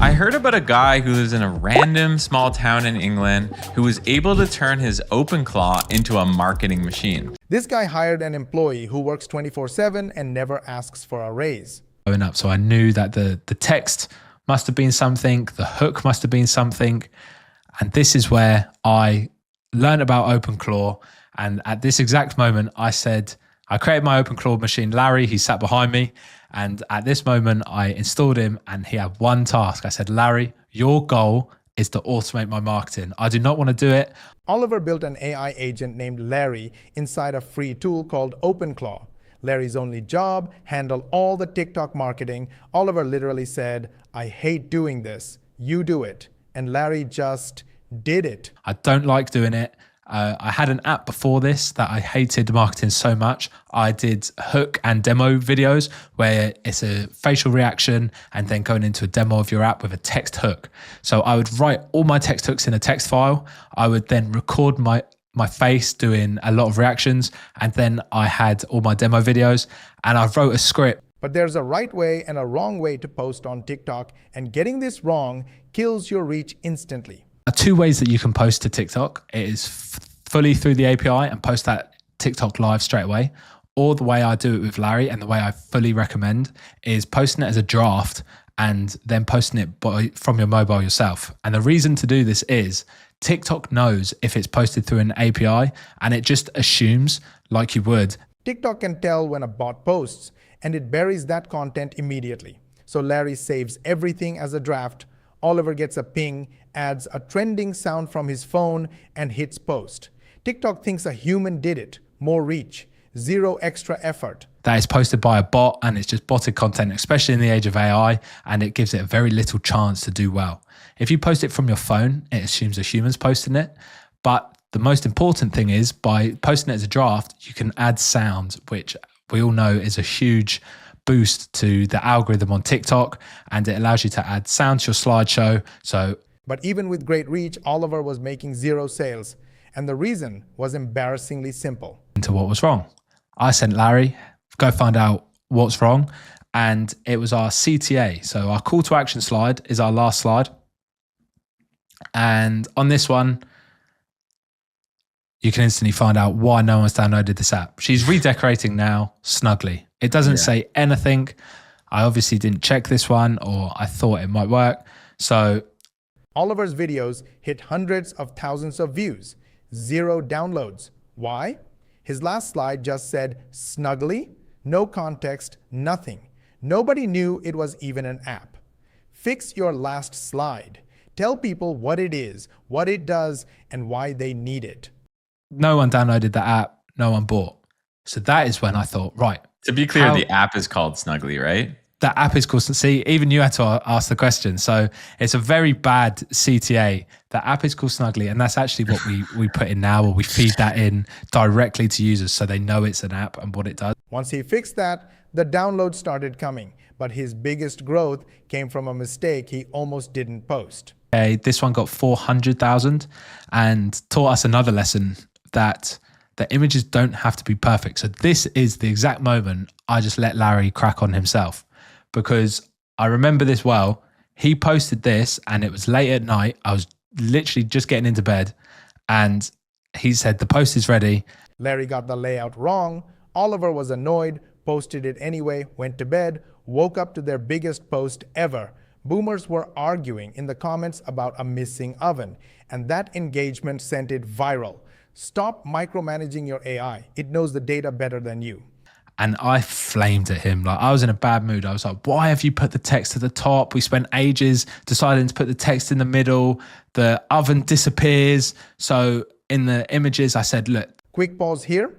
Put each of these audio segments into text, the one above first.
I heard about a guy who lives in a random small town in England who was able to turn his OpenClaw into a marketing machine. This guy hired an employee who works 24/7 and never asks for a raise. Going up, so I knew that the text must have been something, the hook must have been something. And this is where I learned about OpenClaw. And at this exact moment, I created my OpenClaw machine. Larry, he sat behind me. And at this moment, I installed him and he had one task. I said, Larry, your goal is to automate my marketing. I do not want to do it. Oliver built an AI agent named Larry inside a free tool called OpenClaw. Larry's only job, handle all the TikTok marketing. Oliver literally said, I hate doing this. You do it. And Larry just did it. I don't like doing it. I had an app before this that I hated marketing so much. I did hook and demo videos where it's a facial reaction and then going into a demo of your app with a text hook. So I would write all my text hooks in a text file. I would then record my face doing a lot of reactions. And then I had all my demo videos and I wrote a script. But there's a right way and a wrong way to post on TikTok, and getting this wrong kills your reach instantly. Two ways that you can post to TikTok is fully through the API and post that TikTok live straight away. Or the way I do it with Larry, and the way I fully recommend, is posting it as a draft and then posting it from your mobile yourself. And the reason to do this is TikTok knows if it's posted through an API and it just assumes, like you would. TikTok can tell when a bot posts and it buries that content immediately. So Larry saves everything as a draft. Oliver gets a ping, adds a trending sound from his phone, and hits post. TikTok thinks a human did it. More reach, zero extra effort. That is posted by a bot and it's just botted content, especially in the age of AI, and it gives it a very little chance to do well. If you post it from your phone, it assumes a human's posting it. But the most important thing is, by posting it as a draft, you can add sound, which we all know is a huge boost to the algorithm on TikTok, and it allows you to add sound to your slideshow. But even with great reach, Oliver was making zero sales. And the reason was embarrassingly simple. Into what was wrong. I sent Larry, go find out what's wrong. And it was our CTA. So our call to action slide is our last slide. And on this one, you can instantly find out why no one's downloaded this app. She's redecorating now snugly. It doesn't say anything. I obviously didn't check this one, or I thought it might work. So Oliver's videos hit hundreds of thousands of views, zero downloads. Why? His last slide just said snugly, no context, nothing. Nobody knew it was even an app. Fix your last slide. Tell people what it is, what it does, and why they need it. No one downloaded the app, no one bought. So that is when I thought, right. To be clear, the app is called Snuggly, right? That app is called, see, even you had to ask the question. So it's a very bad CTA. The app is called Snuggly, and that's actually what we put in now, or we feed that in directly to users so they know it's an app and what it does. Once he fixed that, the downloads started coming, but his biggest growth came from a mistake he almost didn't post. Okay, this one got 400,000 and taught us another lesson, that the images don't have to be perfect. So this is the exact moment I just let Larry crack on himself, because I remember this well. He posted this and it was late at night. I was literally just getting into bed and he said, the post is ready. Larry got the layout wrong. Oliver was annoyed, posted it anyway, went to bed, woke up to their biggest post ever. Boomers were arguing in the comments about a missing oven, and that engagement sent it viral. Stop micromanaging your AI. It knows the data better than you. And I flamed at him. Like, I was in a bad mood. I was like, why have you put the text at the top? We spent ages deciding to put the text in the middle. The oven disappears. So in the images, I said, look. Quick pause here.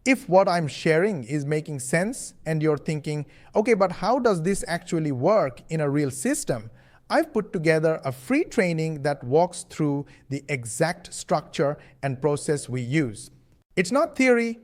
If what I'm sharing is making sense and you're thinking, okay, but how does this actually work in a real system? I've put together a free training that walks through the exact structure and process we use. It's not theory,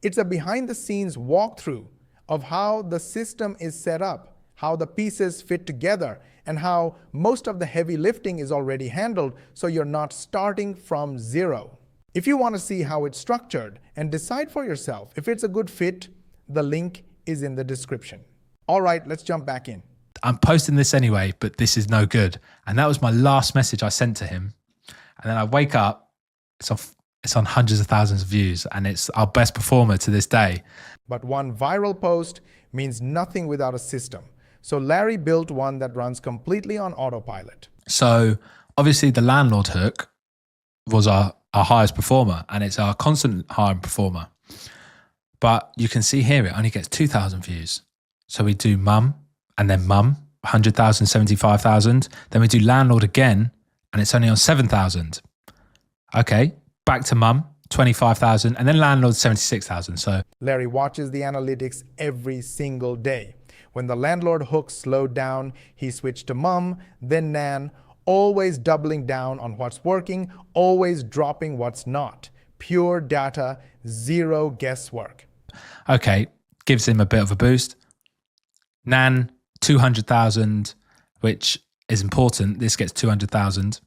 it's a behind-the-scenes walkthrough of how the system is set up, how the pieces fit together, and how most of the heavy lifting is already handled, so you're not starting from zero. If you want to see how it's structured and decide for yourself if it's a good fit, the link is in the description. All right, let's jump back in. I'm posting this anyway, but this is no good. And that was my last message I sent to him. And then I wake up, it's on hundreds of thousands of views, and it's our best performer to this day. But one viral post means nothing without a system. So Larry built one that runs completely on autopilot. So obviously the landlord hook was our highest performer, and it's our constant high performer. But you can see here, it only gets 2,000 views. So we do mum, and then mum, 100,000, 75,000. Then we do landlord again, and it's only on 7,000. Okay, back to mum, 25,000, and then landlord, 76,000. So Larry watches the analytics every single day. When the landlord hook slowed down, he switched to mum, then nan, always doubling down on what's working, always dropping what's not. Pure data, zero guesswork. okay, gives him a bit of a boost. Nan, 200,000, which is important. This gets 200,000.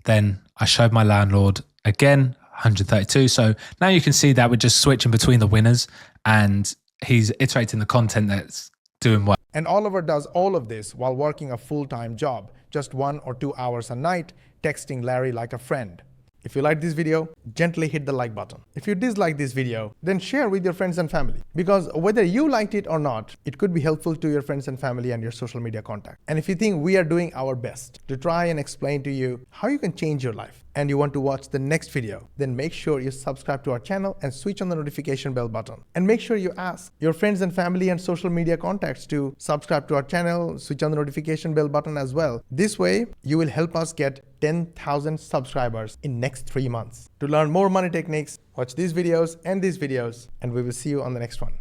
Then I showed my landlord again, 132. So now you can see that we're just switching between the winners, and he's iterating the content that's doing well. And Oliver does all of this while working a full-time job, just 1 or 2 hours a night, texting Larry like a friend. If you like this video, gently hit the like button. If you dislike this video, then share with your friends and family. Because whether you liked it or not, it could be helpful to your friends and family and your social media contact. And if you think we are doing our best to try and explain to you how you can change your life, and you want to watch the next video, then make sure you subscribe to our channel and switch on the notification bell button. And make sure you ask your friends and family and social media contacts to subscribe to our channel, switch on the notification bell button as well. This way, you will help us get 10,000 subscribers in next 3 months. To learn more money techniques, watch these videos, and we will see you on the next one.